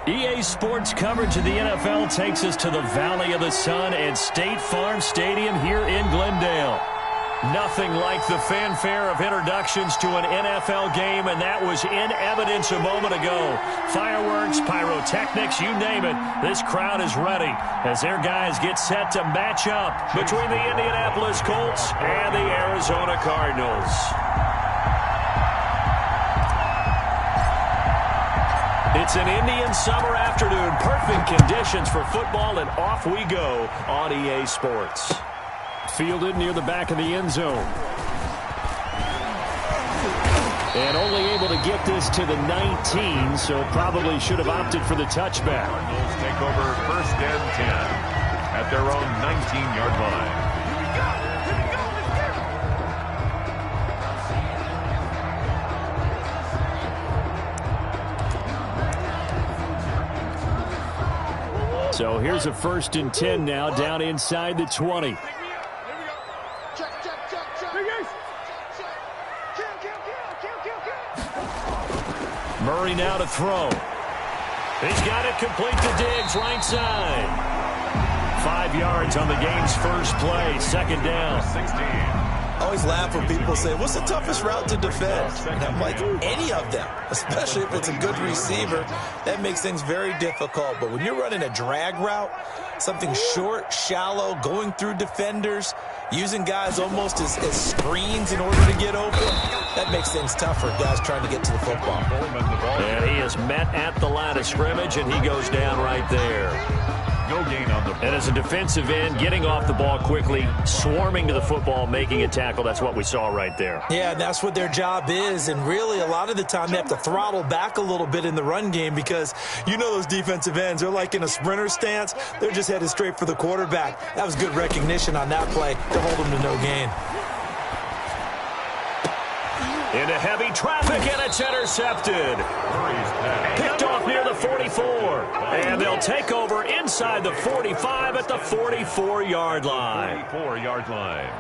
EA Sports coverage of the NFL takes us to the Valley of the Sun at State Farm Stadium here in Glendale. Nothing like the fanfare of introductions to an NFL game, and that was in evidence a moment ago. Fireworks, pyrotechnics, you name it. This crowd is ready as their guys get set to match up between the Indianapolis Colts and the Arizona Cardinals. It's an Indian summer afternoon. Perfect conditions for football, and off we go on EA Sports. Fielded near the back of the end zone. And only able to get this to the 19, so probably should have opted for the touchback. Cardinals take over first and 10 at their own 19-yard line. So here's a first and 10 now, down inside the 20. Murray now to throw. He's got it complete to Diggs, right side. 5 yards on the game's first play, second down. 16. I always laugh when people say, what's the toughest route to defend? And I'm like, any of them, especially if it's a good receiver. That makes things very difficult. But when you're running a drag route, something short, shallow, going through defenders, using guys almost as screens in order to get open, that makes things tough for guys trying to get to the football. And he is met at the line of scrimmage, and he goes down right there. No gain on the ball. And as a defensive end, getting off the ball quickly, swarming to the football, making a tackle, that's what we saw right there. Yeah, that's what their job is, and really a lot of the time they have to throttle back a little bit in the run game because you know those defensive ends, they're like in a sprinter stance. They're just headed straight for the quarterback. That was good recognition on that play to hold them to no gain. Into heavy traffic, and it's intercepted. Picked off near the 44. And they'll take over inside the 45 at the 44-yard line. 44-yard line.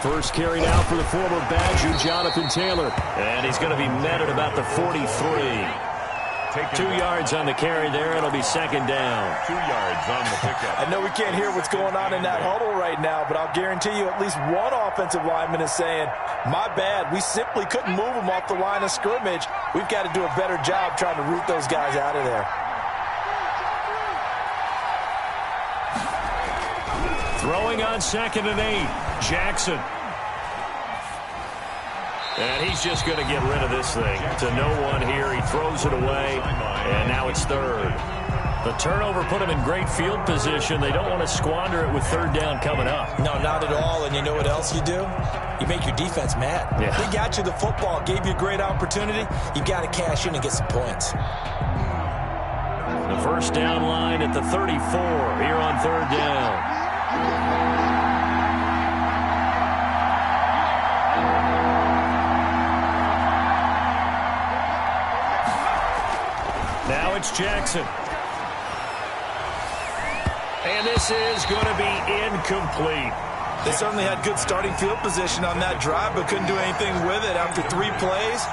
First carry now for the former Badger, Jonathan Taylor. And he's going to be met at about the 43. 2 yards on the carry there. It'll be second down. 2 yards on the pickup. I know we can't hear what's going on in that huddle right now, but I'll guarantee you at least one offensive lineman is saying, my bad, we simply couldn't move them off the line of scrimmage. We've got to do a better job trying to root those guys out of there. Throwing on 2nd and 8. Jackson. And he's just going to get rid of this thing to no one here. He throws it away, and now it's third. The turnover put him in great field position. They don't want to squander it with third down coming up. No, not at all. And you know what else you do? You make your defense mad. Yeah. They got you the football, gave you a great opportunity. You got to cash in and get some points. The first down line at the 34 here on third down. Now it's Jackson. And this is going to be incomplete. They certainly had good starting field position on that drive, but couldn't do anything with it after 3 plays.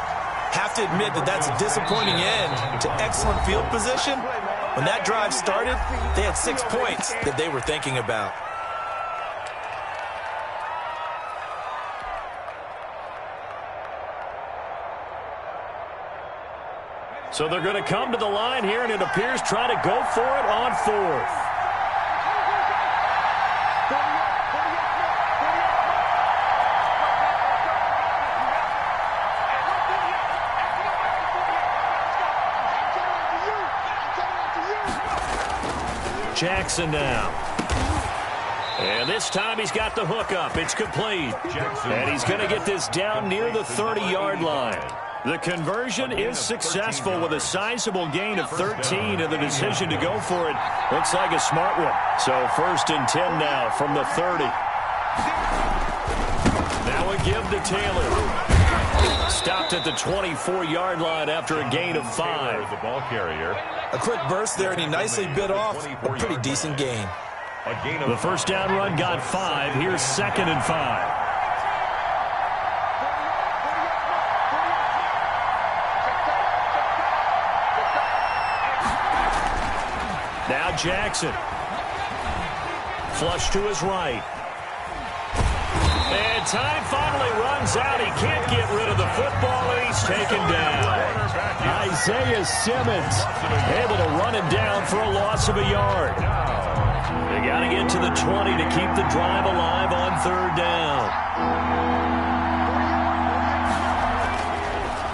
Have to admit that that's a disappointing end to excellent field position. When that drive started, they had 6 points that they were thinking about. So they're going to come to the line here, and it appears try to go for it on 4th. Jackson now. And this time he's got the hook up. It's complete. And he's going to get this down near the 30-yard line. The conversion is successful with a sizable gain of 13, and the decision to go for it looks like a smart one. So 1st and 10 now from the 30. Now a give to Taylor. Stopped at the 24-yard line after a gain of 5. The ball carrier. A quick burst there, and he nicely bit off a pretty decent gain. The first down run got 5. Here's 2nd and 5. Now Jackson. Flush to his right. And time finally runs out. He can't get rid of the football, and he's taken down. Isaiah Simmons able to run him down for a loss of a yard. They got to get to the 20 to keep the drive alive on 3rd down.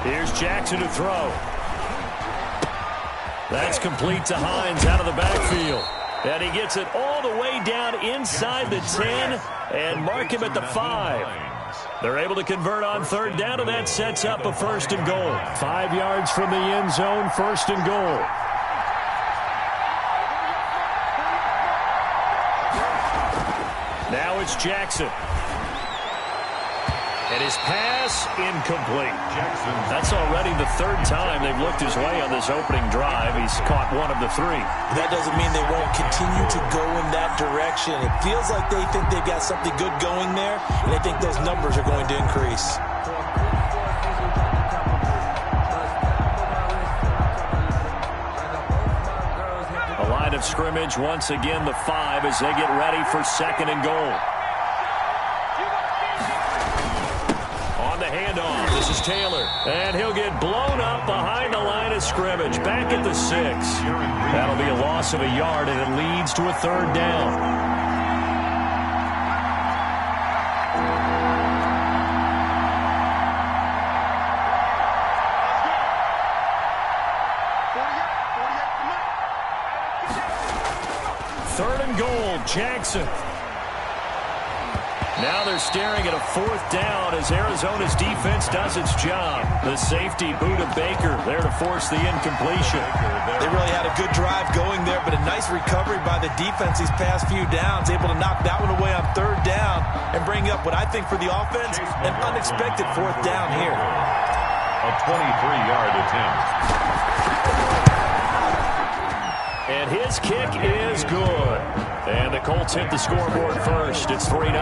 Here's Jackson to throw. That's complete to Hines out of the backfield. And he gets it all the way down inside the 10 and mark him at the 5. They're able to convert on 3rd down, and that sets up a 1st and goal. 5 yards from the end zone, 1st and goal. Now it's Jackson. And his pass incomplete. That's already the 3rd time they've looked his way on this opening drive. He's caught 1 of the 3. That doesn't mean they won't continue to go in that direction. It feels like they think they've got something good going there, and they think those numbers are going to increase. A line of scrimmage, once again the 5 as they get ready for 2nd and goal. Handoff. This is Taylor. And he'll get blown up behind the line of scrimmage. Back at the 6. That'll be a loss of a yard, and it leads to a 3rd down. Third and goal, Jackson. Now they're staring at a 4th down as Arizona's defense does its job. The safety, Buda Baker, there to force the incompletion. They really had a good drive going there, but a nice recovery by the defense these past few downs, able to knock that one away on 3rd down and bring up what I think for the offense, an unexpected 4th down here. A 23-yard attempt. And his kick is good. And the Colts hit the scoreboard first. It's 3-0.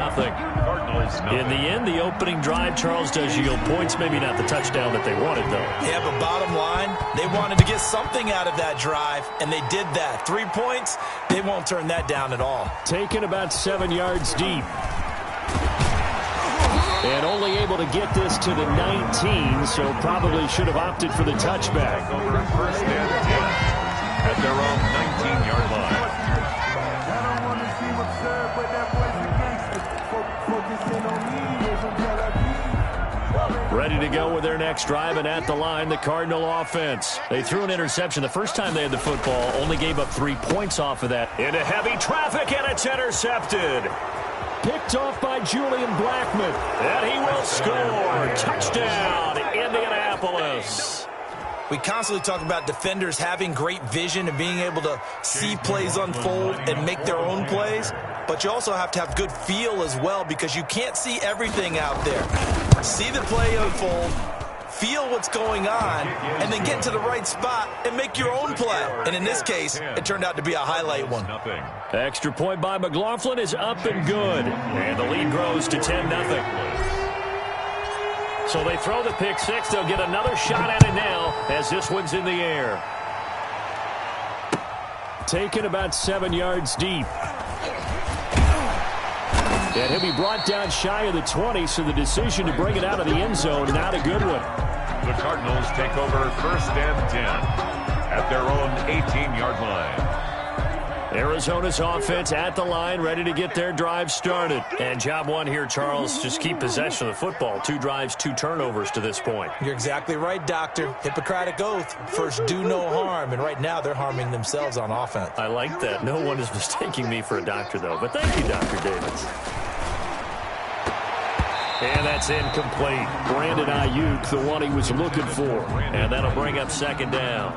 In the end, the opening drive, Charles, does yield points. Maybe not the touchdown that they wanted, though. Yeah, but bottom line, they wanted to get something out of that drive, and they did that. 3 points, they won't turn that down at all. Taken about 7 yards deep. And only able to get this to the 19, so probably should have opted for the touchback. Over 1st and 10 at their own 19-yard line. Ready to go with their next drive, and at the line, the Cardinal offense. They threw an interception the first time they had the football, only gave up 3 points off of that. Into heavy traffic, and it's intercepted. Picked off by Julian Blackmon, and he will score. Touchdown, Indianapolis. We constantly talk about defenders having great vision and being able to see plays unfold and make their own plays, but you also have to have good feel as well because you can't see everything out there. See the play unfold, feel what's going on, and then get to the right spot and make your own play. And in this case, it turned out to be a highlight one. Extra point by McLaughlin is up and good, and the lead grows to 10-0. So they throw the pick 6. They'll get another shot at it now as this one's in the air. Taken about 7 yards deep. And he'll be brought down shy of the 20, so the decision to bring it out of the end zone, not a good one. The Cardinals take over 1st and 10 at their own 18-yard line. Arizona's offense at the line, ready to get their drive started. And job one here, Charles, just keep possession of the football. 2 drives, 2 turnovers to this point. You're exactly right, Doctor. Hippocratic oath. First, do no harm. And right now, they're harming themselves on offense. I like that. No one is mistaking me for a doctor, though. But thank you, Dr. Davis. And that's incomplete. Brandon Ayuk, the one he was looking for. And that'll bring up second down.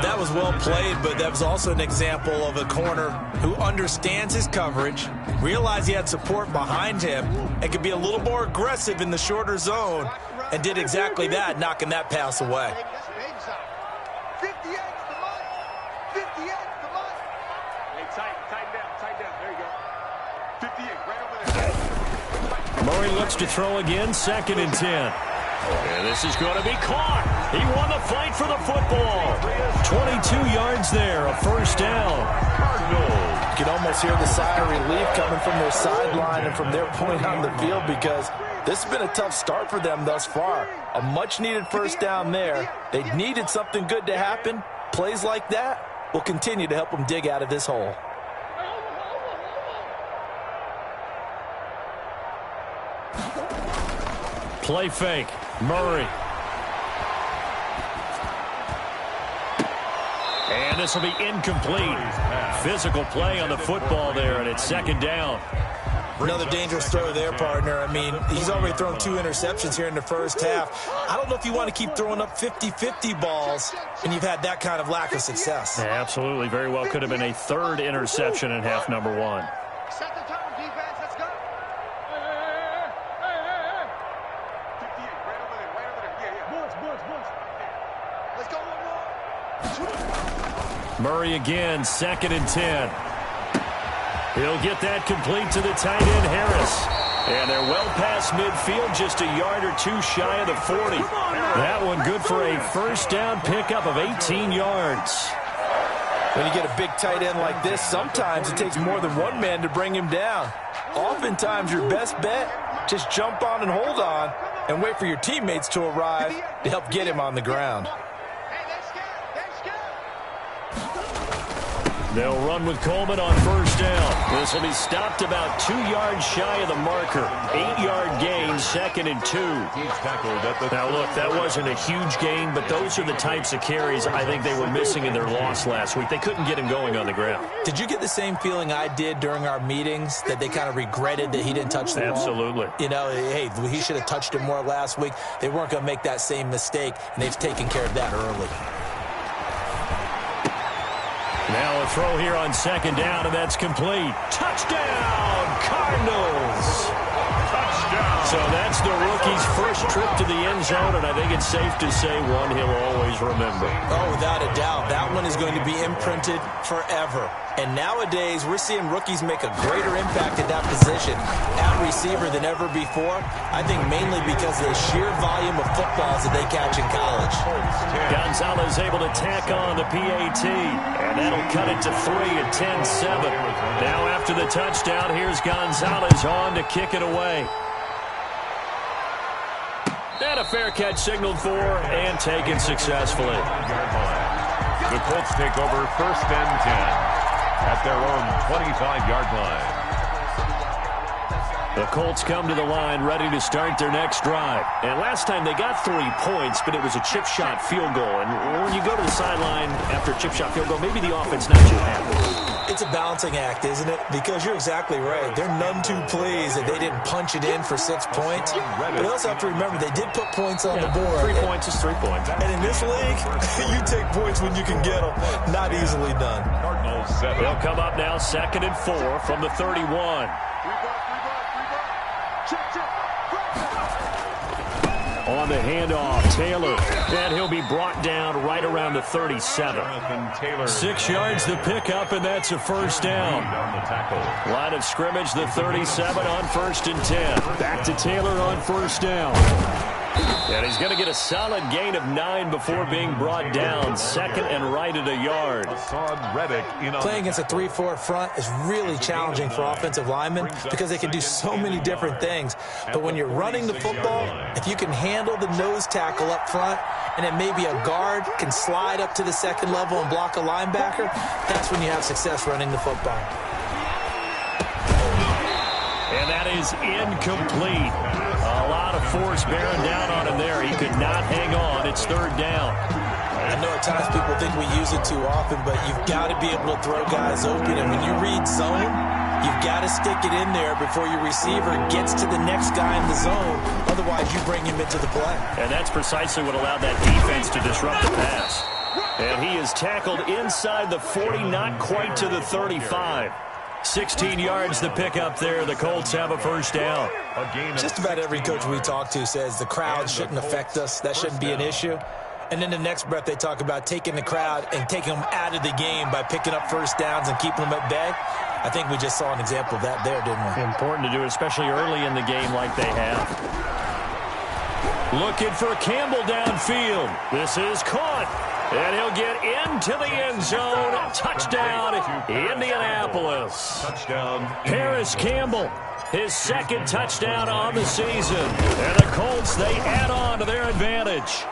That was well played, but that was also an example of a corner who understands his coverage, realized he had support behind him, and could be a little more aggressive in the shorter zone, and did exactly that, knocking that pass away. Murray looks to throw again, 2nd and 10. And this is going to be caught. He won the fight for the football. 22 yards there, a first down. You can almost hear the sigh of relief coming from their sideline and from their point on the field, because this has been a tough start for them thus far. A much-needed first down there. They needed something good to happen. Plays like that will continue to help them dig out of this hole. Play fake. Murray. And this will be incomplete. Physical play on the football there, and it's 2nd down. Another dangerous throw there, partner. I mean, he's already thrown 2 interceptions here in the first half. I don't know if you want to keep throwing up 50-50 balls when you've had that kind of lack of success. Yeah, absolutely. Very well could have been a 3rd interception in half number 1. Set the tone, defense. Let's go. Let's go one more. Murray again, 2nd and 10. He'll get that complete to the tight end, Harris. And they're well past midfield, just a yard or 2 shy of the 40. That one good for a first down pickup of 18 yards. When you get a big tight end like this, sometimes it takes more than one man to bring him down. Oftentimes, your best bet, just jump on and hold on and wait for your teammates to arrive to help get him on the ground. They'll run with Coleman on first down. This will be stopped about 2 yards shy of the marker. 8-yard gain, 2nd and 2. Now, look, that wasn't a huge gain, but those are the types of carries I think they were missing in their loss last week. They couldn't get him going on the ground. Did you get the same feeling I did during our meetings, that they kind of regretted that he didn't touch the ball? Absolutely. You know, hey, he should have touched it more last week. They weren't going to make that same mistake, and they've taken care of that early. Now a throw here on 2nd down, and that's complete. Touchdown, Cardinals! Touchdown! So that's the rookie's first trip to the end zone, and I think it's safe to say one he'll always remember. Oh, without a doubt. That one is going to be imprinted forever. And nowadays, we're seeing rookies make a greater impact at that position at receiver than ever before. I think mainly because of the sheer volume of footballs that they catch in college. Gonzalez able to tack on the PAT, and that'll cut it to 3 at 10-7. Now after the touchdown, here's Gonzalez on to kick it away. And a fair catch signaled for and taken successfully. The Colts take over 1st and 10 at their own 25-yard line. The Colts come to the line ready to start their next drive. And last time they got 3 points, but it was a chip shot field goal. And when you go to the sideline after a chip shot field goal, maybe the offense not too happy. It's a balancing act, isn't it? Because you're exactly right. They're none too pleased that they didn't punch it in for 6 points. But they also have to remember they did put points on the board. 3 points is 3 points. And in this league, you take points when you can get them. Not easily done. They'll come up now 2nd and 4 from the 31. On the handoff, Taylor. And he'll be brought down right around the 37. 6 yards the pickup, and that's a first down. Line of scrimmage, the 37 on 1st and 10. Back to Taylor on first down. And he's going to get a solid gain of 9 before being brought down. 2nd and right at a yard. Playing against a 3-4 front is really challenging for offensive linemen because they can do so many different things. But when you're running the football, if you can handle the nose tackle up front, and then maybe a guard can slide up to the 2nd level and block a linebacker, that's when you have success running the football. And that is incomplete. A lot of force bearing down on him there. He could not hang on. It's 3rd down. I know at times people think we use it too often, but you've got to be able to throw guys open. And when you read zone, You've got to stick it in there before your receiver gets to the next guy in the zone. Otherwise, you bring him into the play. And that's precisely what allowed that defense to disrupt the pass. And he is tackled inside the 40, not quite to the 35. 16 yards to pick up there. The Colts have a first down. Just about every coach we talk to says the crowd shouldn't affect us. That shouldn't be an issue. And then the next breath they talk about taking the crowd and taking them out of the game by picking up first downs and keeping them at bay. I think we just saw an example of that there, didn't we? Important to do, especially early in the game like they have. Looking for Campbell downfield. This is caught. And he'll get into the end zone. Touchdown, Indianapolis. Touchdown. Paris Campbell, his second touchdown on the season. And the Colts, they add on to their advantage.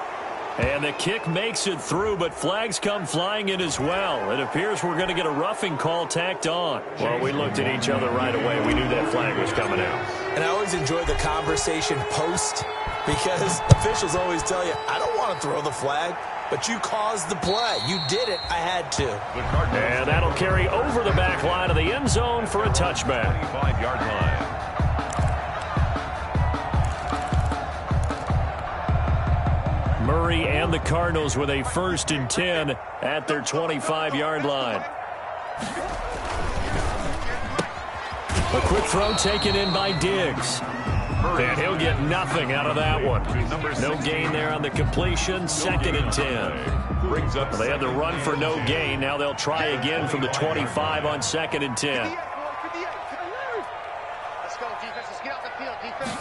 And the kick makes it through, but flags come flying in as well. It appears we're going to get a roughing call tacked on. Well, we looked at each other right away. We knew that flag was coming out. And I always enjoy the conversation post because officials always tell you, I don't want to throw the flag, but you caused the play. You did it. I had to. And that'll carry over the back line of the end zone for a touchback. 25-yard line. Murray and the Cardinals with a 1st and 10 at their 25-yard line. A quick throw taken in by Diggs. And he'll get nothing out of that one. No gain there on the completion. 2nd and 10. They had the run for no gain. Now they'll try again from the 25 on 2nd and 10. Let's go, defense. Let's get out the field, defense.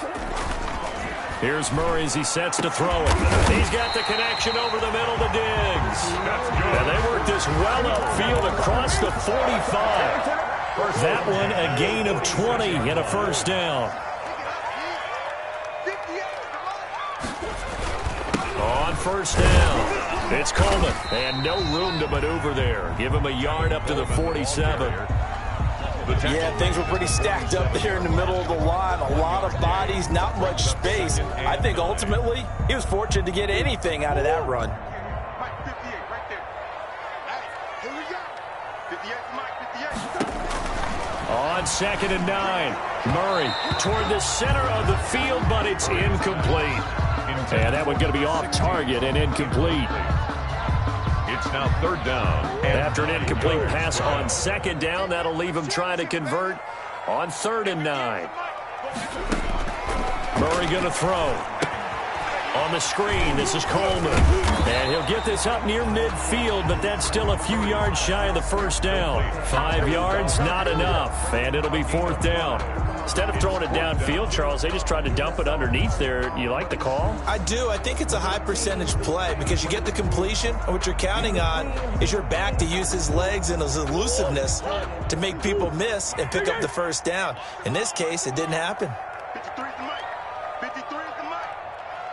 Here's Murray as he sets to throw it. He's got the connection over the middle to Diggs. And they work this well upfield across the 45. That one a gain of 20 and a first down. On first down, it's Coleman, and no room to maneuver there. Give him a yard up to the 47. Yeah, things were pretty stacked up there in the middle of the line. A lot of bodies, not much space. I think ultimately he was fortunate to get anything out of that run. Mike, 58, right there. Hey, here we go. 58, Mike, 58. On 2nd and 9, Murray toward the center of the field, but it's incomplete. And that one going to be off target and incomplete. It's now 3rd down. And after an incomplete pass on 2nd down, that'll leave him trying to convert on 3rd and 9. Murray going to throw. On the screen, this is Coleman. And he'll get this up near midfield, but that's still a few yards shy of the first down. 5 yards, not enough. And it'll be 4th down. Instead of throwing it downfield, Charles, they just tried to dump it underneath there. You like the call? I do. I think it's a high percentage play because you get the completion, and what you're counting on is your back to use his legs and his elusiveness to make people miss and pick up the first down. In this case, it didn't happen. 53 is the mic. 53 is the mic.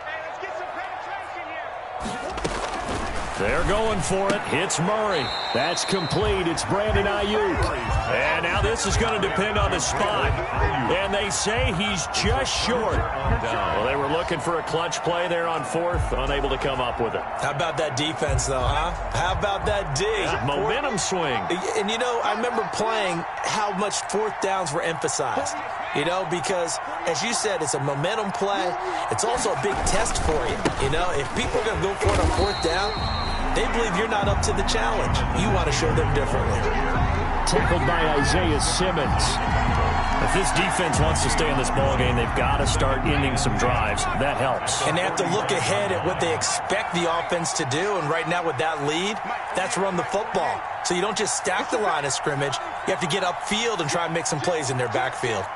Hey, let's get some penetration here. They're going for it. Hits Murray. That's complete. It's Brandon Ayuk. And now this is going to depend on the spot. And they say he's just short. Well, they were looking for a clutch play there on 4th, unable to come up with it. How about that defense, though, huh? How about that D? Momentum swing. And, you know, I remember playing how much 4th downs were emphasized. You know, because, as you said, it's a momentum play. It's also a big test for you. You know, if people are going to go for it on 4th down, they believe you're not up to the challenge. You want to show them differently. Tackled by Isaiah Simmons. If this defense wants to stay in this ballgame, they've got to start ending some drives. That helps. And they have to look ahead at what they expect the offense to do. And right now with that lead, that's run the football. So you don't just stack the line of scrimmage. You have to get upfield and try and make some plays in their backfield.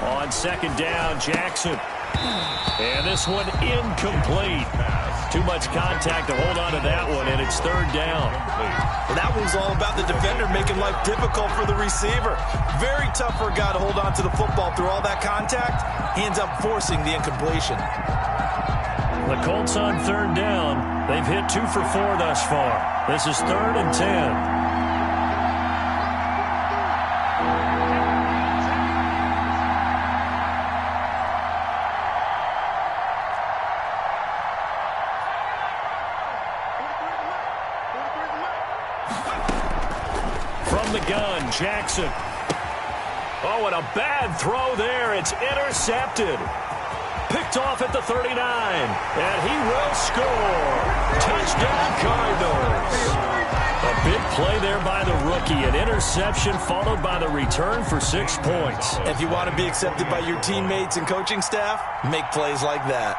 On 2nd down, Jackson. And this one incomplete. Too much contact to hold on to that one, and it's 3rd down. Well, that one's all about the defender making life difficult for the receiver. Very tough for a guy to hold on to the football through all that contact. He ends up forcing the incompletion. The Colts on 3rd down. They've hit 2 for 4 thus far. This is 3rd and 10. the gun, Jackson. Oh, and a bad throw there. It's intercepted. Picked off at the 39. And he will score. Touchdown, Cardinals. A big play there by the rookie. An interception followed by the return for 6 points. If you want to be accepted by your teammates and coaching staff, make plays like that.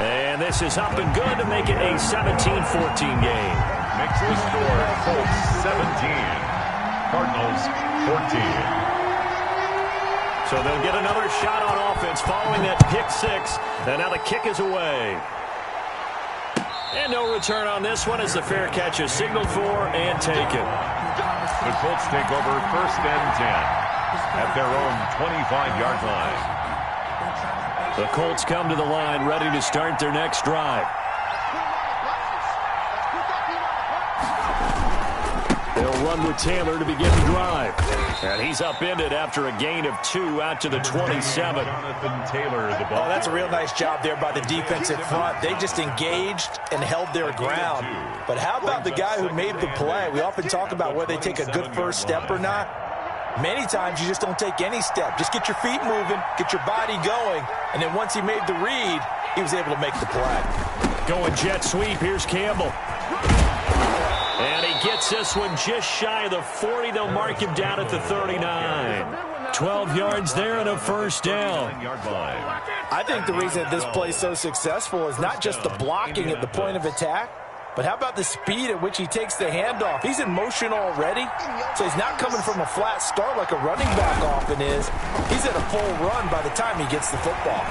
And this is up and good to make it a 17-14 game. Makes the score Colts 17, Cardinals 14. So they'll get another shot on offense following that pick six. And now the kick is away. And no return on this one as the fair catch is signaled for and taken. The Colts take over 1st and 10 at their own 25-yard line. The Colts come to the line ready to start their next drive. They'll run with Taylor to begin the drive. And he's upended after a gain of 2 out to the 27. Oh, that's a real nice job there by the defensive front. They just engaged and held their ground. But how about the guy who made the play? We often talk about whether they take a good first step or not. Many times you just don't take any step. Just get your feet moving, get your body going, and then once he made the read, he was able to make the play. Going jet sweep, here's Campbell. And he gets this one just shy of the 40. They'll mark him down at the 39. 12 yards there and a first down. I think the reason that this play is so successful is not just the blocking at the point of attack, but how about the speed at which he takes the handoff? He's in motion already, so he's not coming from a flat start like a running back often is. He's at a full run by the time he gets the football.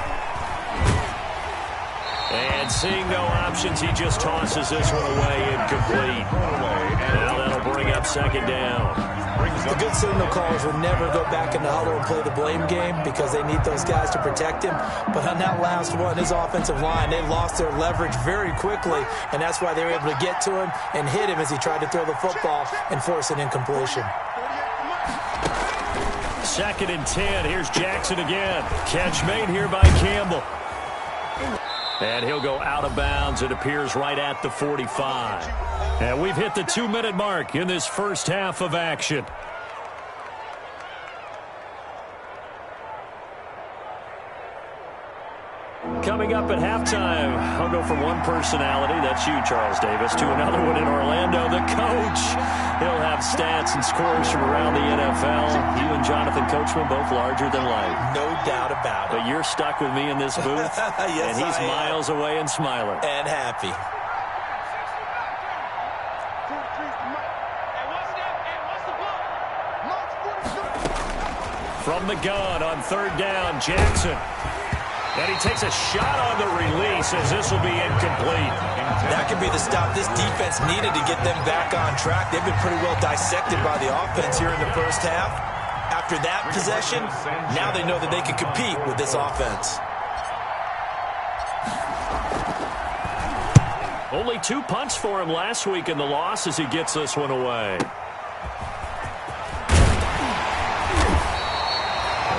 And seeing no options, he just tosses this one away, incomplete. Now that'll bring up 2nd down. The good signal callers will never go back in the huddle and play the blame game because they need those guys to protect him. But on that last one, his offensive line, they lost their leverage very quickly, and that's why they were able to get to him and hit him as he tried to throw the football and force an incompletion. 2nd and 10. Here's Jackson again. Catch made here by Campbell. And he'll go out of bounds. It appears right at the 45. And we've hit the 2-minute mark in this first half of action. Coming up at halftime, I'll go from one personality, that's you, Charles Davis, to another one in Orlando, the coach. He'll have stats and scores from around the NFL. You and Jonathan Coachman both larger than life. No doubt about it. But you're stuck with me in this booth, yes, and he's miles away and smiling. And happy. From the gun on 3rd down, Jackson. And he takes a shot on the release as this will be incomplete. That could be the stop this defense needed to get them back on track. They've been pretty well dissected by the offense here in the first half. After that possession, now they know that they can compete with this offense. Only 2 punts for him last week in the loss as he gets this one away.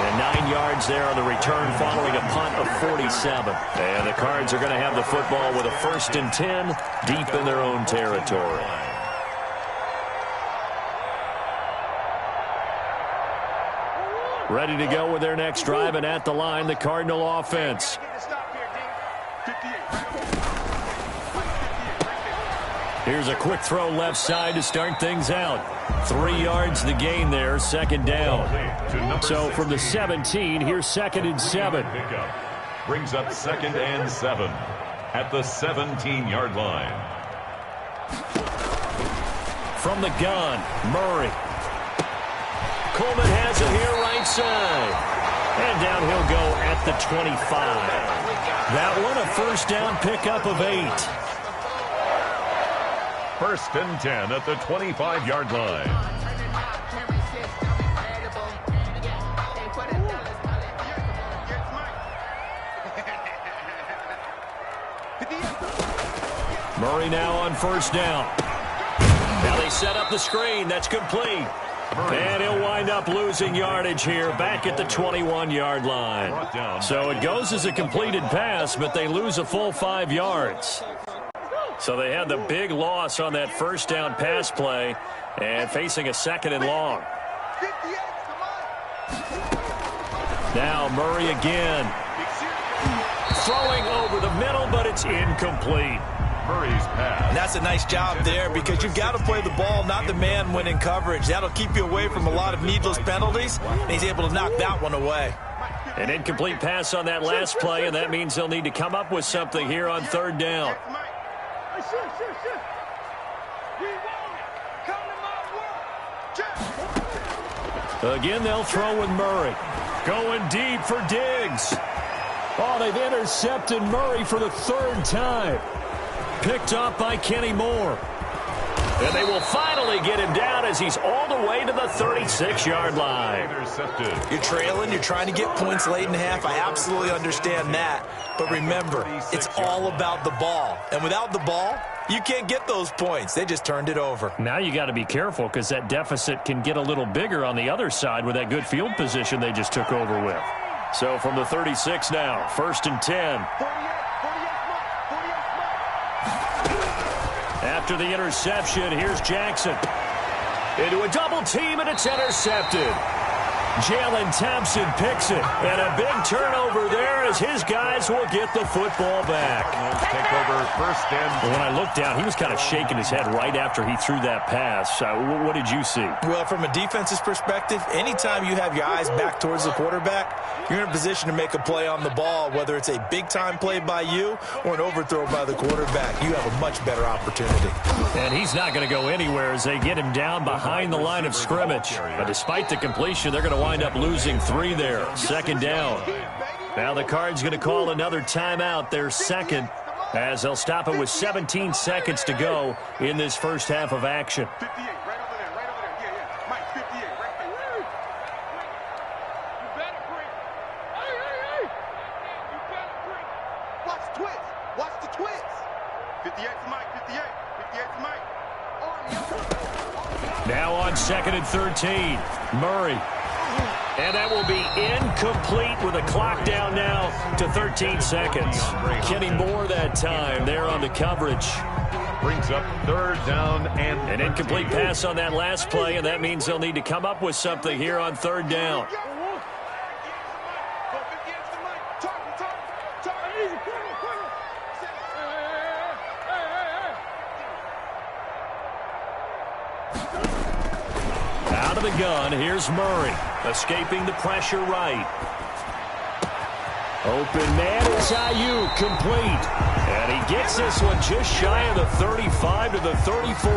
And 9 yards there on the return following a punt of 47. And the Cards are going to have the football with a 1st and 10 deep in their own territory. Ready to go with their next drive, and at the line, the Cardinal offense. Here's a quick throw left side to start things out. 3 yards the gain there, 2nd down. So from the 17, here's 2nd and 7. Brings up 2nd and 7 at the 17-yard line. From the gun, Murray. Coleman has it here right side. And down he'll go at the 25. That one a first down pickup of 8. 1st and 10 at the 25-yard line. Murray now on 1st down. Now they set up the screen. That's complete. And he'll wind up losing yardage here back at the 21-yard line. So it goes as a completed pass, but they lose a full 5 yards. So they had the big loss on that first down pass play and facing a 2nd and long. Now Murray again. Throwing over the middle, but it's incomplete. Murray's pass. And that's a nice job there because you've got to play the ball, not the man when in coverage. That'll keep you away from a lot of needless penalties, and he's able to knock that one away. An incomplete pass on that last play, and that means they'll need to come up with something here on 3rd down. Again, they'll throw with Murray. Going deep for Diggs. Oh, they've intercepted Murray for the 3rd time. Picked up by Kenny Moore. And they will finally get him down as he's all the way to the 36-yard line. Intercepted. You're trailing. You're trying to get points late in the half. I absolutely understand that. But remember, it's all about the ball. And without the ball, you can't get those points. They just turned it over. Now you got to be careful because that deficit can get a little bigger on the other side with that good field position they just took over with. So from the 36 now, 1st and 10. After the interception, here's Jackson. Into a double team, and it's intercepted. Jalen Thompson picks it. And a big turnover there as his guys will get the football back. Take over 1st and. When I looked down, he was kind of shaking his head right after he threw that pass. What did you see? Well, from a defense's perspective, anytime you have your eyes back towards the quarterback, you're in a position to make a play on the ball, whether it's a big-time play by you or an overthrow by the quarterback. You have a much better opportunity. And he's not going to go anywhere as they get him down behind the line of scrimmage. But despite the completion, they're going to wind up losing 3 there. 2nd down. Now the Cards going to call another timeout, their 2nd, as they'll stop it with 17 seconds to go in this first half of action. 58, right over there, right over there. Yeah. Mike, 58, right there. You better bring. Hey. You better bring. Watch the twist. Watch the twist. 58 to Mike, 58. 58 to Mike. Now on 2nd and 13, Murray. And that will be incomplete with a clock down now to 13 seconds. Kenny Moore that time there on the coverage. Brings up 3rd down and. An incomplete pass on that last play, and that means they'll need to come up with something here on 3rd down. Out of the gun, here's Murray. Escaping the pressure right. Open man is Ayuk, complete. And he gets this one just shy of the 35 to the 34.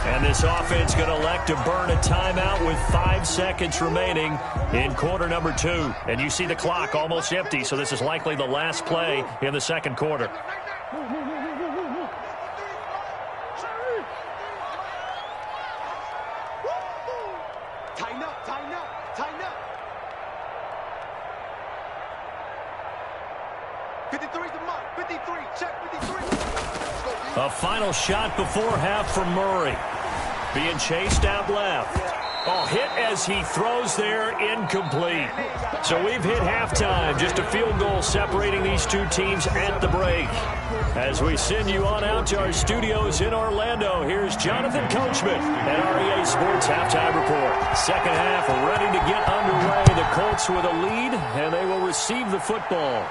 And this offense going to elect to burn a timeout with 5 seconds remaining in quarter number 2. And you see the clock almost empty, so this is likely the last play in the 2nd quarter. Tighten up. 53's the mark. 53. Check 53. A final shot before half from Murray. Being chased out left. Oh, hit as he throws there, incomplete. So we've hit halftime. Just a field goal separating these two teams at the break. As we send you on out to our studios in Orlando, here's Jonathan Coachman at REA Sports Halftime Report. 2nd half ready to get underway. The Colts with a lead, and they will receive the football.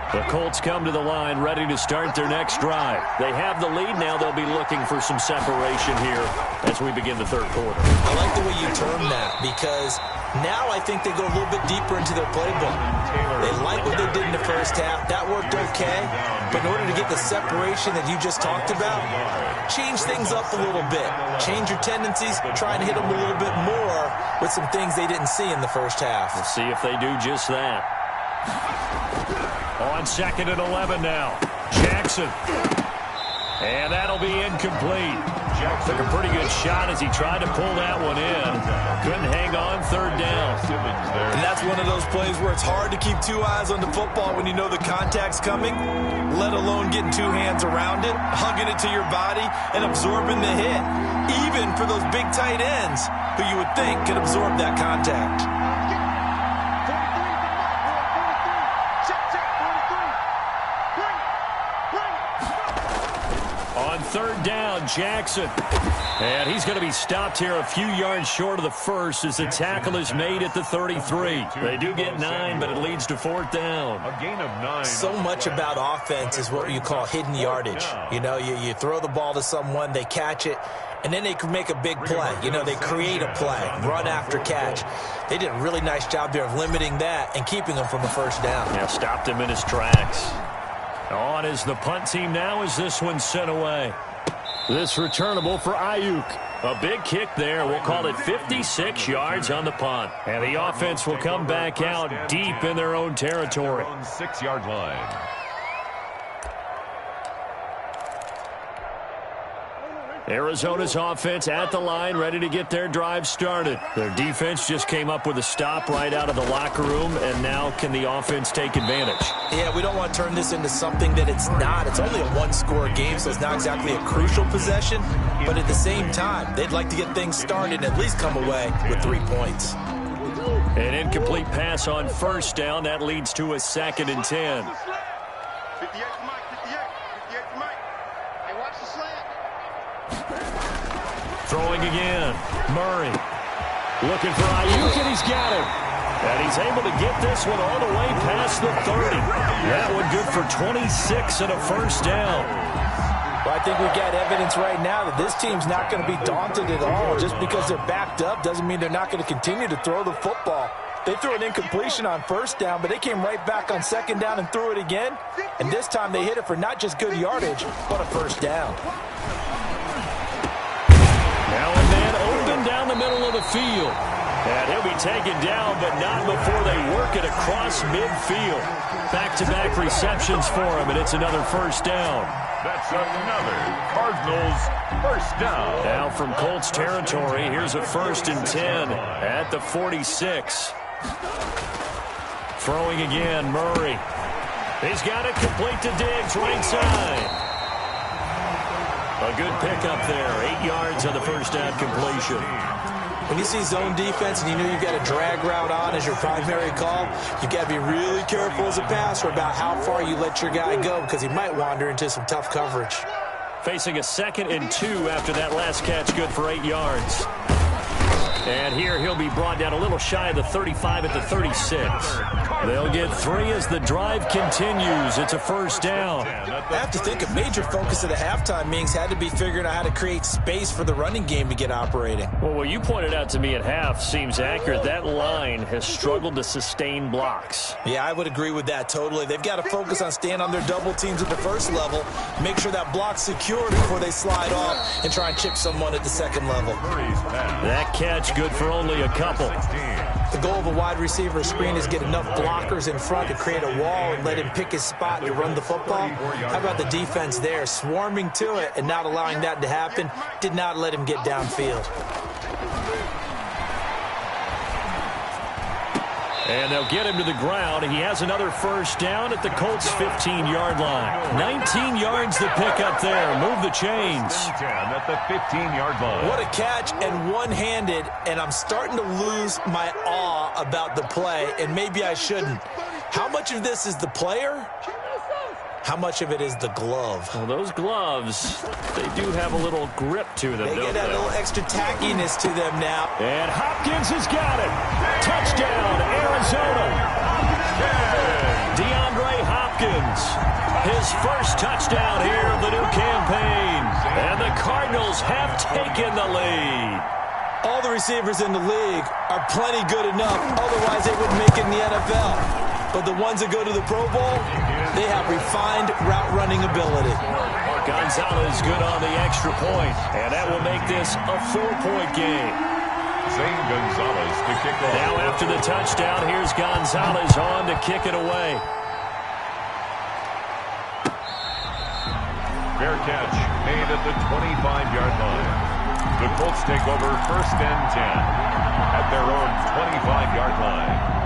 The Colts come to the line ready to start their next drive. They have the lead now. They'll be looking for some separation here as we begin the 3rd quarter. I like the way you term that because now I think they go a little bit deeper into their playbook. They like what they did in the first half. That worked okay. But in order to get the separation that you just talked about, change things up a little bit. Change your tendencies. Try and hit them a little bit more with some things they didn't see in the first half. We'll see if they do just that. On 2nd and 11 now. Jackson. And that'll be incomplete. Took a pretty good shot as he tried to pull that one in. Couldn't hang on, third down. And that's one of those plays where it's hard to keep two eyes on the football when you know the contact's coming, let alone getting two hands around it, hugging it to your body, and absorbing the hit, even for those big tight ends who you would think could absorb that contact. On third down, Jackson. And he's going to be stopped here a few yards short of the first as the tackle is made at the 33. They do get 9, but it leads to fourth down. A gain of 9. So much about offense is what you call hidden yardage. You know, you throw the ball to someone, they catch it, and then they can make a big play. You know, they create a play, run after catch. They did a really nice job there of limiting that and keeping him from a first down. Yeah, stopped him in his tracks. On is the punt team now as this one's sent away. This returnable for Ayuk. A big kick there. We'll call it 56 yards on the punt. And the offense will come back out deep in their own territory. 6-yard line. Arizona's offense at the line, ready to get their drive started. Their defense just came up with a stop right out of the locker room, and now can the offense take advantage? Yeah, we don't want to turn this into something that it's not. It's only a one-score game, so it's not exactly a crucial possession. But at the same time, they'd like to get things started and at least come away with 3 points. An incomplete pass on first down. That leads to a 2nd and 10. 58 to Mike, 58 to Mike. Hey, watch the slant. Throwing again. Murray. Looking for Ayuk, and he's got him. And he's able to get this one all the way past the 30. That one good for 26 and a first down. Well, I think we've got evidence right now that this team's not going to be daunted at all. Just because they're backed up doesn't mean they're not going to continue to throw the football. They threw an incompletion on first down, but they came right back on second down and threw it again. And this time they hit it for not just good yardage, but a first down. Now and then, open down the middle of the field. And he'll be taken down, but not before they work it across midfield. Back-to-back receptions for him, and it's another first down. That's another Cardinals first down. Now from Colts territory, here's a 1st and 10 at the 46. Throwing again, Murray. He's got it complete to Diggs, right side. A good pickup there, 8 yards on the first down completion. When you see zone defense and you know you've got a drag route on as your primary call, you've got to be really careful as a passer about how far you let your guy go because he might wander into some tough coverage. Facing a 2nd and 2 after that last catch, good for 8 yards. And here he'll be brought down a little shy of the 35 at the 36. They'll get 3 as the drive continues. It's a first down. I have to think a major focus of the halftime meetings had to be figuring out how to create space for the running game to get operating. Well, what you pointed out to me at half seems accurate. That line has struggled to sustain blocks. Yeah, I would agree with that totally. They've got to focus on staying on their double teams at the first level, make sure that block's secure before they slide off and try and chip someone at the second level. That catch good for only a couple. The goal of a wide receiver screen is get enough blockers in front to create a wall and let him pick his spot to run the football. How about the defense there, swarming to it and not allowing that to happen? Did not let him get downfield. And they'll get him to the ground. He has another first down at the Colts' 15-yard line. 19 yards to pick up there. Move the chains. At the 15-yard line. What a catch and one-handed, and I'm starting to lose my awe about the play, and maybe I shouldn't. How much of this is the player? How much of it is the glove? Well, those gloves, they do have a little grip to them, They don't get that they? little extra tackiness to them now. And Hopkins has got it. Touchdown, Arizona. DeAndre Hopkins, his first touchdown here of the new campaign. And the Cardinals have taken the lead. All the receivers in the league are plenty good enough, otherwise they wouldn't make it in the NFL. But the ones that go to the Pro Bowl, they have refined route running ability. Gonzalez good on the extra point, and that will make this a 4-point game. Zane Gonzalez to kick off. Now after the touchdown, here's Gonzalez on to kick it away. Fair catch made at the 25-yard line. The Colts take over 1st and 10 at their own 25-yard line.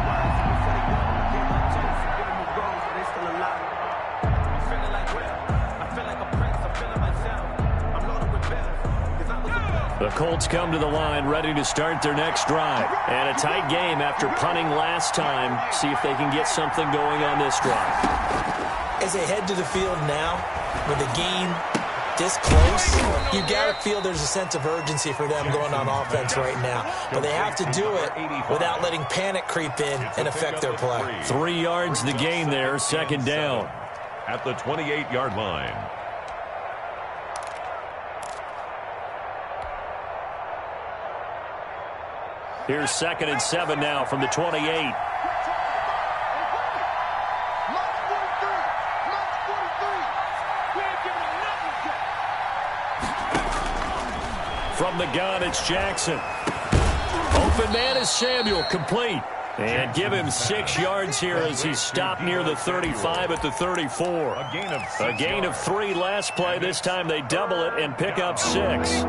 The Colts come to the line ready to start their next drive. And a tight game after punting last time. See if they can get something going on this drive. As they head to the field now, with the game this close, you got to feel there's a sense of urgency for them going on offense right now. But they have to do it without letting panic creep in and affect their play. 3 yards the gain there, 2nd down. At the 28-yard line. Here's 2nd and 7 now from the 28. From the gun, it's Jackson. Open man is Samuel, complete. And give him 6 yards here as he stopped near the 35 at the 34. A gain of 3 last play. This time they double it and pick up 6.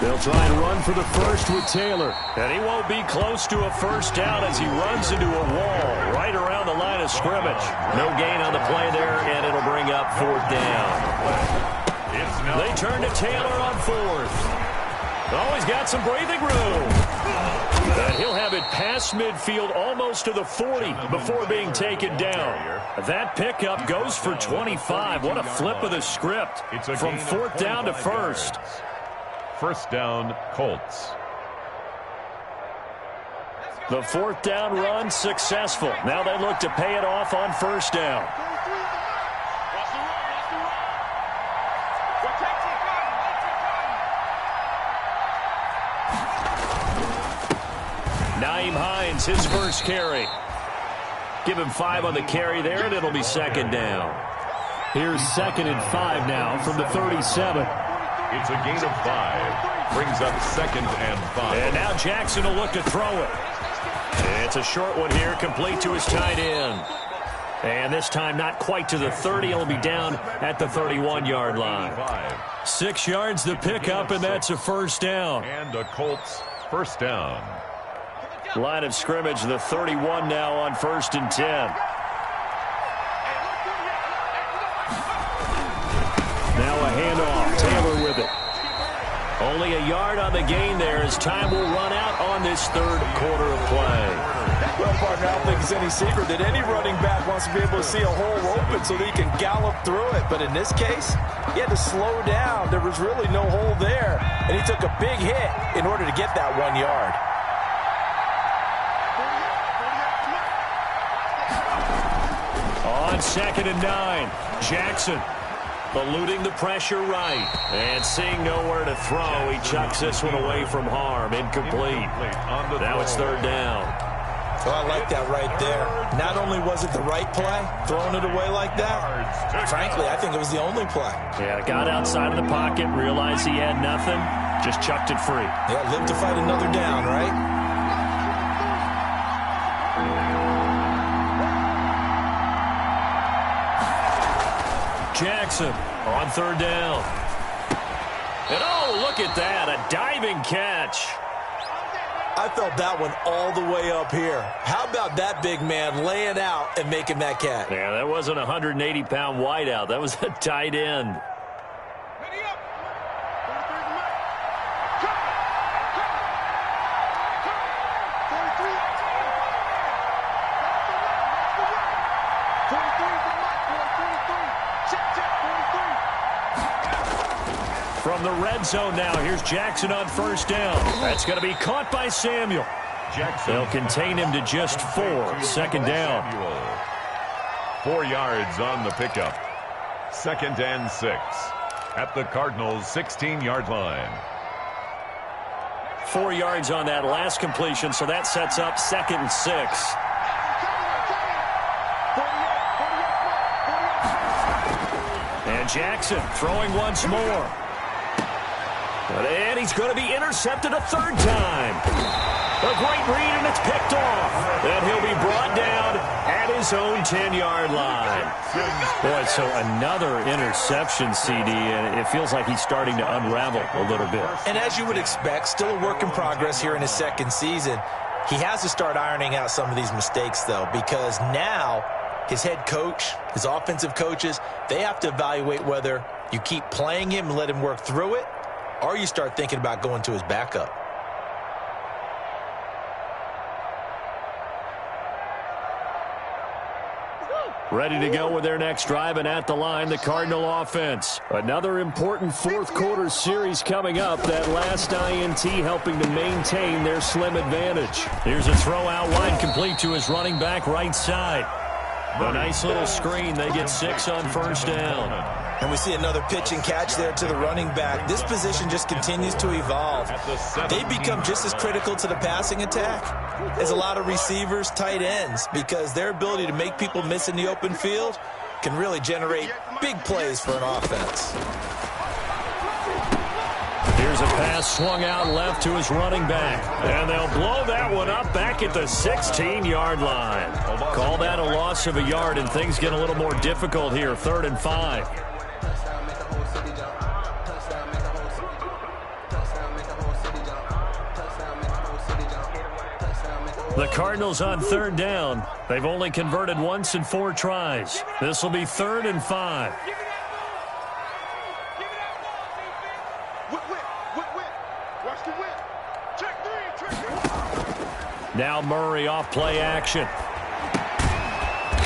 They'll try and run for the first with Taylor. And he won't be close to a first down as he runs into a wall right around the line of scrimmage. No gain on the play there, and it'll bring up 4th down. They turn to Taylor on 4th. Oh, he's got some breathing room. And he'll have it past midfield almost to the 40 before being taken down. That pickup goes for 25. What a flip of the script from 4th down to 1st. 1st down, Colts. The 4th down run successful. Now they look to pay it off on 1st down. Nyheim Hines, his first carry. Give him 5 on the carry there, and it'll be 2nd down. Here's 2nd and 5 now from the 37. It's a gain of 5. Brings up 2nd and 5. And now Jackson will look to throw it. It's a short one here, complete to his tight end. And this time not quite to the 30. He'll be down at the 31-yard line. 6 yards the pickup, and that's a 1st down. And a Colts 1st down. Line of scrimmage, the 31 now on 1st and 10. Now a handoff. Taylor with it. Only a yard on the gain there as time will run out on this 3rd quarter of play. Well, partner, I don't think it's any secret that any running back wants to be able to see a hole open so that he can gallop through it. But in this case, he had to slow down. There was really no hole there. And he took a big hit in order to get that 1 yard. On 2nd and 9, Jackson eluding the pressure right. And seeing nowhere to throw, he chucks this one away from harm. Incomplete. Now it's 3rd down. Well, I like that right there. Not only was it the right play, throwing it away like that, frankly, I think it was the only play. Yeah, got outside of the pocket, realized he had nothing, just chucked it free. Yeah, live to fight another down, right? Jackson on 3rd down. And oh, look at that, a diving catch. I felt that one all the way up here. How about that big man laying out and making that catch? Yeah, that wasn't a 180-pound wideout. That was a tight end. From the red zone now, here's Jackson on 1st down. That's going to be caught by Samuel. Jackson. They'll contain him to just 4. 2nd down. 4 yards on the pickup. 2nd and 6 at the Cardinals' 16-yard line. 4 yards on that last completion, so that sets up 2nd and 6. And Jackson throwing once more. And he's going to be intercepted a 3rd time. A great read, and it's picked off. And he'll be brought down at his own 10-yard line. Boy, so another interception, CD, and it feels like he's starting to unravel a little bit. And as you would expect, still a work in progress here in his second season. He has to start ironing out some of these mistakes, though, because now his head coach, his offensive coaches, they have to evaluate whether you keep playing him and let him work through it, or you start thinking about going to his backup. Ready to go with their next drive, and at the line, the Cardinal offense. Another important fourth-quarter series coming up. That last INT helping to maintain their slim advantage. Here's a throw out wide, complete to his running back right side. A nice little screen. They get 6 on first down. And we see another pitch and catch there to the running back. This position just continues to evolve. They become just as critical to the passing attack as a lot of receivers, tight ends, because their ability to make people miss in the open field can really generate big plays for an offense. Here's a pass swung out left to his running back. And they'll blow that one up back at the 16-yard line. Call that a loss of a yard, and things get a little more difficult here. 3rd and 5. The Cardinals on 3rd down. They've only converted once in 4 tries. This will be 3rd and 5. Now Murray off play action.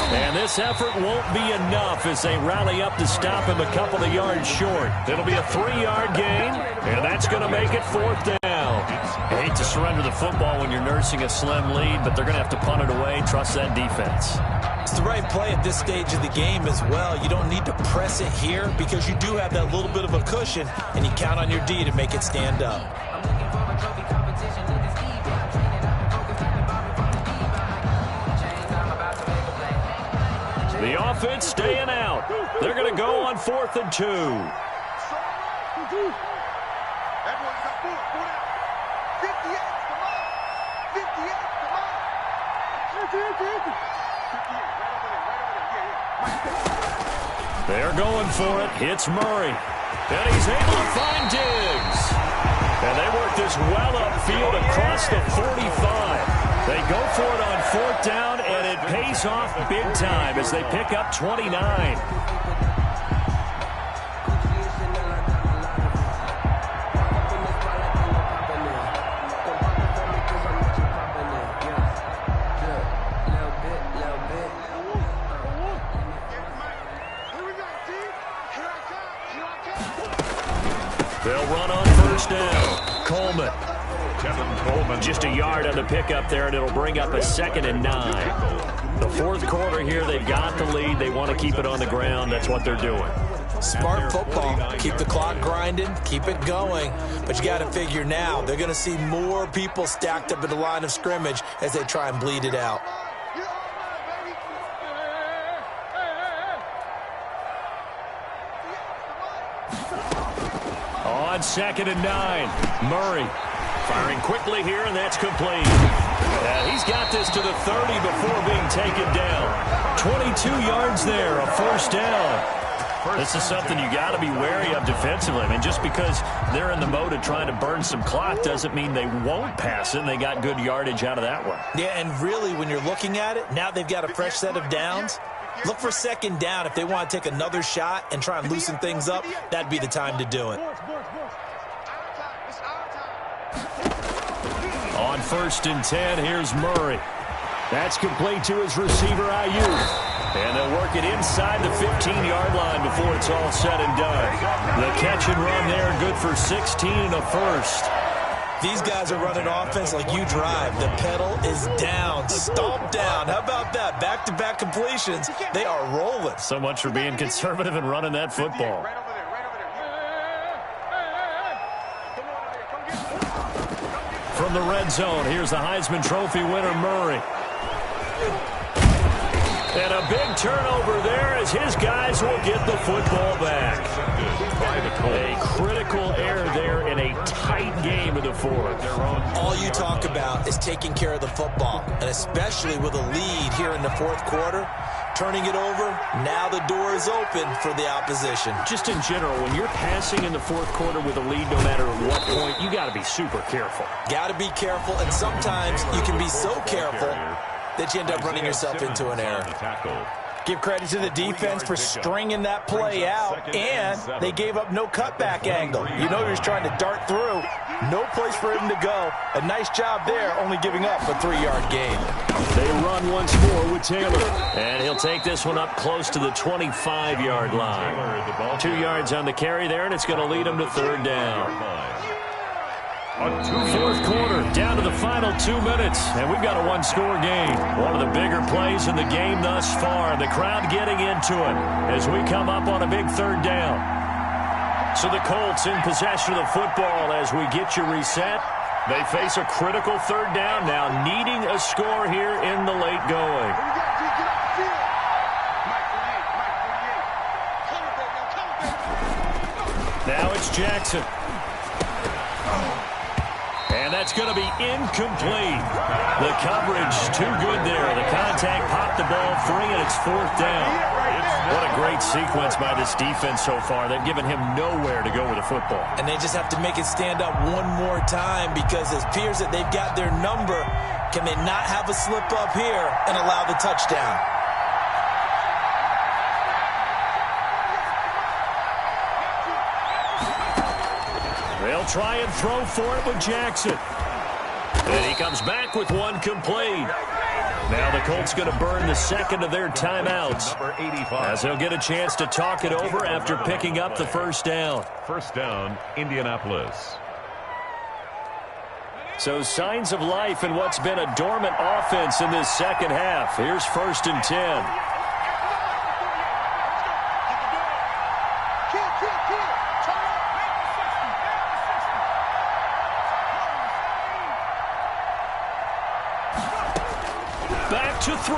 And this effort won't be enough as they rally up to stop him a couple of yards short. It'll be a 3-yard gain, and that's going to make it 4th down. I hate to surrender the football when you're nursing a slim lead, but they're going to have to punt it away. Trust that defense. It's the right play at this stage of the game as well. You don't need to press it here because you do have that little bit of a cushion, and you count on your D to make it stand up. The offense staying out. They're going to go on 4th and 2. They're going for it. It's Murray. And he's able to find Diggs. And they work this well upfield across the 45. They go for it on 4th down, and it pays off big time as they pick up 29. They'll run on 1st down. Coleman. Just a yard on the pickup there, and it'll bring up a 2nd and 9. The 4th quarter here, they've got the lead. They want to keep it on the ground. That's what they're doing. Smart football. Keep the clock grinding. Keep it going. But you got to figure now, they're going to see more people stacked up at the line of scrimmage as they try and bleed it out. On 2nd and 9, Murray firing quickly here, and that's complete. He's got this to the 30 before being taken down. 22 yards there, a 1st down. This is something you got to be wary of defensively. I mean, just because they're in the mode of trying to burn some clock doesn't mean they won't pass it, and they got good yardage out of that one. Yeah, and really, when you're looking at it, now they've got a fresh set of downs. Look for 2nd down. If they want to take another shot and try and loosen things up, that'd be the time to do it. On 1st and 10, here's Murray. That's complete to his receiver, Ayuk. And they'll work it inside the 15-yard line before it's all said and done. The catch and run there, good for 16 and a 1st. These guys are running offense like you drive. The pedal is down, stomped down. How about that? Back-to-back completions. They are rolling. So much for being conservative and running that football. From the red zone, here's the Heisman Trophy winner, Murray. And a big turnover there as his guys will get the football back. A critical error there in a tight game in the fourth. All you talk about is taking care of the football, and especially with a lead here in the fourth quarter. Turning it over, now the door is open for the opposition. Just in general, when you're passing in the fourth quarter with a lead, no matter at what point, you got to be super careful. Got to be careful, and sometimes you can be so careful that you end up running yourself into an error. Give credit to the defense for stringing that play out, and they gave up no cutback angle. You know he was trying to dart through. No place for him to go. A nice job there, only giving up a 3-yard gain. They run once more with Taylor, and he'll take this one up close to the 25-yard line. 2 yards on the carry there, and it's going to lead him to third down. Fourth quarter, down to the final 2 minutes, and we've got a one-score game. One of the bigger plays in the game thus far. The crowd getting into it as we come up on a big third down. So the Colts in possession of the football as we get you reset. They face a critical third down now, needing a score here in the late going. Now it's Jackson. And that's going to be incomplete. The coverage too good there. The contact popped the ball free, and it's fourth down. What a great sequence by this defense so far. They've given him nowhere to go with the football. And they just have to make it stand up one more time because it appears that they've got their number. Can they not have a slip up here and allow the touchdown? They'll try and throw for it with Jackson. And he comes back with one complete. Now the Colts going to burn the second of their timeouts as they'll get a chance to talk it over after picking up the first down. First down, Indianapolis. So signs of life in what's been a dormant offense in this second half. Here's 1st and 10. To throw.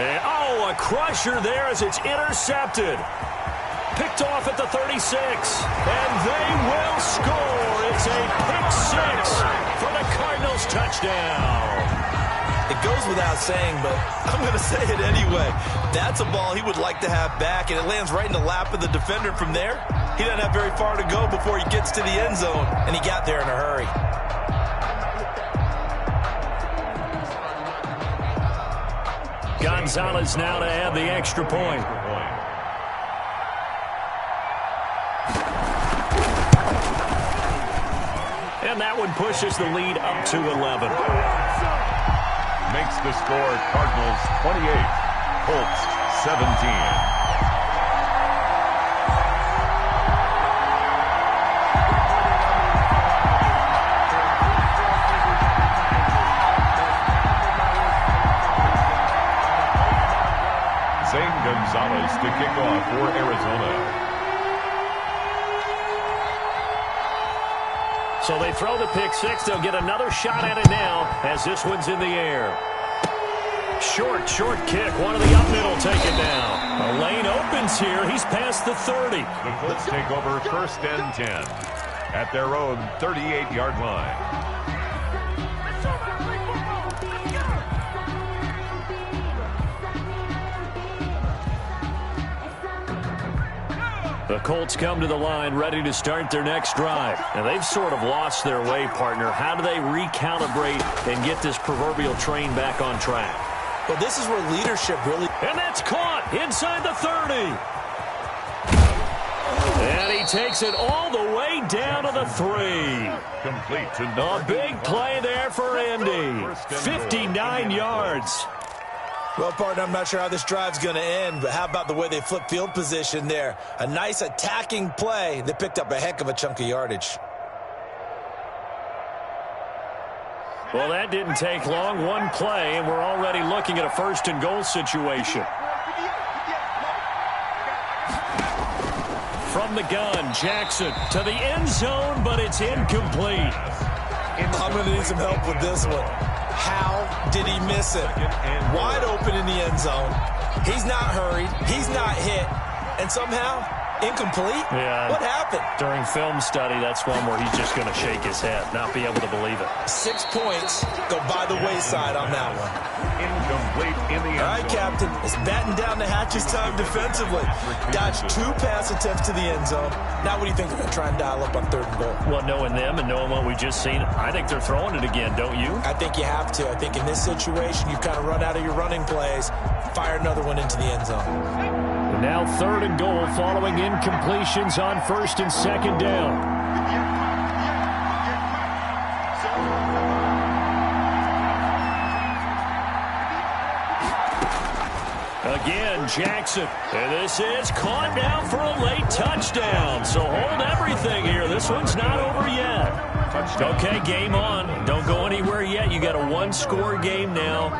And, a crusher there as it's intercepted. Picked off at the 36. And they will score. It's a pick six for the Cardinals touchdown. It goes without saying, but I'm going to say it anyway. That's a ball he would like to have back, and it lands right in the lap of the defender from there. He doesn't have very far to go before he gets to the end zone, and he got there in a hurry. Gonzalez now to add the extra point. And that one pushes the lead up to 11. Makes the score Cardinals 28, Colts 17. Gonzalez to kick off for Arizona. So they throw the pick six. They'll get another shot at it now as this one's in the air. Short kick. One of the up middle take it down. A lane opens here. He's past the 30. The Colts take over 1st and 10 at their own 38-yard line. The Colts come to the line ready to start their next drive. Now, they've sort of lost their way, partner. How do they recalibrate and get this proverbial train back on track? Well, this is where leadership really... And that's caught inside the 30. And he takes it all the way down to the 3. Complete to a big play there for Indy. 59 yards. Well, partner, I'm not sure how this drive's going to end, but how about the way they flip field position there? A nice attacking play. They picked up a heck of a chunk of yardage. Well, that didn't take long. One play, and we're already looking at a 1st and goal situation. From the gun, Jackson to the end zone, but it's incomplete. I'm going to need some help with this one. How did he miss it? Wide open in the end zone. He's not hurried. He's not hit. And somehow, incomplete? Yeah. What happened? During film study, that's one where he's just going to shake his head, not be able to believe it. 6 points go by the wayside on that one. Incomplete in the end All right, zone. Captain. It's batten down the hatches time defensively. Dodged 2 pass attempts to the end zone. Now what do you think they're going to try and dial up on 3rd and goal? Well, knowing them and knowing what we just seen, I think they're throwing it again, don't you? I think you have to. I think in this situation, you kind of run out of your running plays, fire another one into the end zone. And now 3rd and goal following incompletions on 1st and 2nd down. Again, Jackson. And this is caught down for a late touchdown. So hold everything here. This one's not over yet. Okay, game on. Don't go anywhere yet. You got a 1-score game now.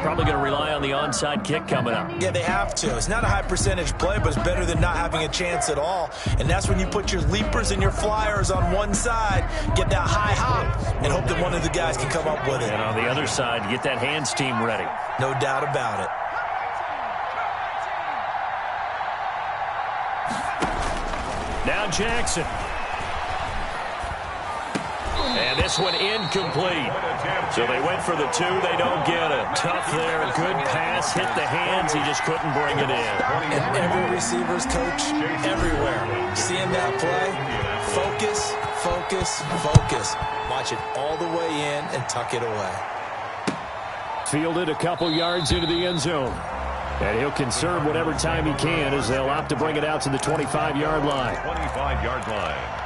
Probably going to rely on the onside kick coming up. Yeah, they have to. It's not a high percentage play, but it's better than not having a chance at all. And that's when you put your leapers and your flyers on one side, get that high hop, and hope that one of the guys can come up with it. And on the other side, get that hands team ready. No doubt about it. Now Jackson. And this one incomplete. So they went for the 2. They don't get it. Tough there. Good pass. Hit the hands. He just couldn't bring it in. And every receiver's coach everywhere. Seeing that play, focus, focus, focus. Watch it all the way in and tuck it away. Fielded a couple yards into the end zone. And he'll conserve whatever time he can as they'll opt to bring it out to the 25-yard line. 25-yard line.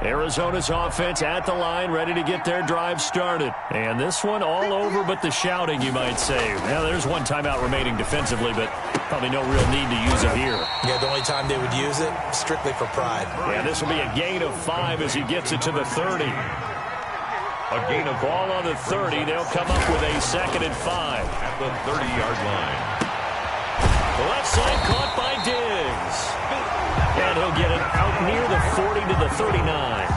Arizona's offense at the line, ready to get their drive started. And this one all over but the shouting, you might say. Now, there's one timeout remaining defensively, but probably no real need to use it here. Yeah, the only time they would use it, strictly for pride. Yeah, this will be a gain of 5 as he gets it to the 30. A gain of Ball on the 30. They'll come up with a 2nd and 5. at the 30-yard line. The left side caught by Diggs. And he'll get it out near the 40 to the 39.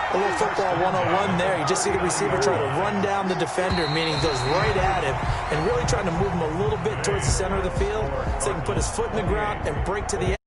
A little football 101 there. You just see the receiver try to run down the defender, meaning goes right at him, and really trying to move him a little bit towards the center of the field so he can put his foot in the ground and break to the